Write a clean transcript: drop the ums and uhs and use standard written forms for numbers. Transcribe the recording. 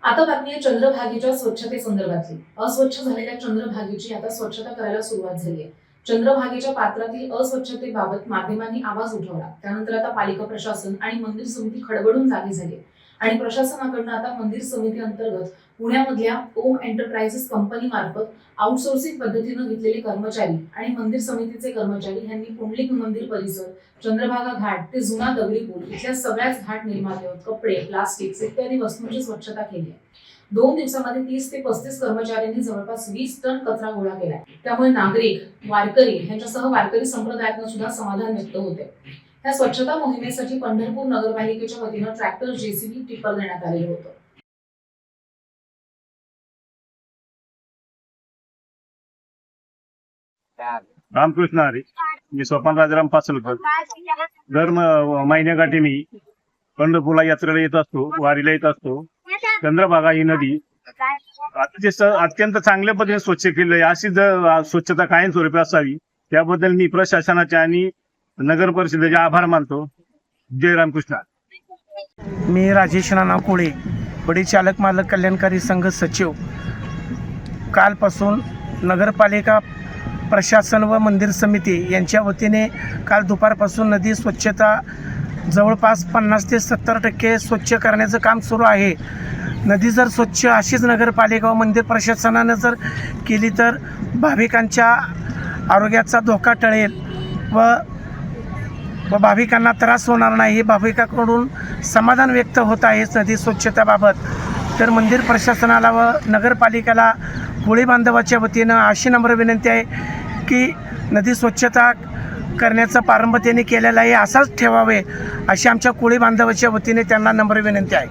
आता बातमी आहे चंद्रभागेच्या स्वच्छतेसंदर्भातली। अस्वच्छ झालेल्या चंद्रभागेची आता स्वच्छता करायला सुरुवात झाली आहे। चंद्रभागेच्या पात्रातील अस्वच्छतेबाबत माध्यमांनी आवाज उठवला। त्यानंतर आता पालिका प्रशासन आणि मंदिर समिती खडबडून जागी झाली आणि प्रशासनाकडून आता मंदिर समिती अंतर्गत पुण्यामधल्या ओम एंटरप्राइजेस कंपनी मार्फत आउटसोर्सिंग पद्धतीने घेतलेले कर्मचारी आणि मंदिर समितीचे कर्मचारी यांनी पुंडलिक मंदिर परिसर, चंद्रभागा घाट ते जुना दगडी पूल इथल्या सगळ्याच घाट निर्माते, कपडे, प्लास्टिक इत्यादी वस्तूंची स्वच्छता केली आहे। 2 दिवसांमध्ये 30 ते 35 कर्मचाऱ्यांनी जवळपास 20 टन कचरा गोळा केला। त्यामुळे नागरिक, वारकरी यांच्यासह वारकरी संप्रदायातून सुद्धा समाधान व्यक्त होते। या स्वच्छता मोहिमेसाठी पंढरपूर नगरपालिकेच्या वतीने ट्रॅक्टर, जेसीबी, टिप्पर देण्यात आलेलं होतं। रामकृष्ण हरी। मी सोपान राजाराम पासलकर। दर महिन्याकाठी मी पंढरपूरला यात्रेला येत असतो, वारीला येत असतो। चंद्रभागा ही नदी अत्यंत चांगल्या पद्धतीने स्वच्छ केली आहे। अशी जर स्वच्छता कायमस्वरूपी असावी त्याबद्दल मी प्रशासनाचे आणि नगर परिषदेचे आभार मानतो। जय रामकृष्ण। मी राजेश नाना कोळे, बडी चालक मालक कल्याणकारी संघ सचिव। कालपासून नगरपालिका प्रशासन व मंदिर समिती यांच्या वतीने काल दुपारपासून नदी स्वच्छता जवळपास 50 ते 70% स्वच्छ करण्याचं काम सुरू आहे। नदी जर स्वच्छ अशीच नगरपालिका व मंदिर प्रशासनानं जर केली तर भाविकांच्या आरोग्याचा धोका टळेल व भाविकांना त्रास होणार नाही, हे भाविकांकडून समाधान व्यक्त होत आहे नदी स्वच्छतेबाबत। तर मंदिर प्रशासनाला व नगरपालिकेला कोळी बांधवाच्या वतीनं अशी नम्र विनंती आहे की नदी स्वच्छता करण्याचा प्रारंभ त्यांनी केलेला आहे, असाच ठेवावे अशी आमच्या कोळी बांधवाच्या वतीने त्यांना नम्र विनंती आहे।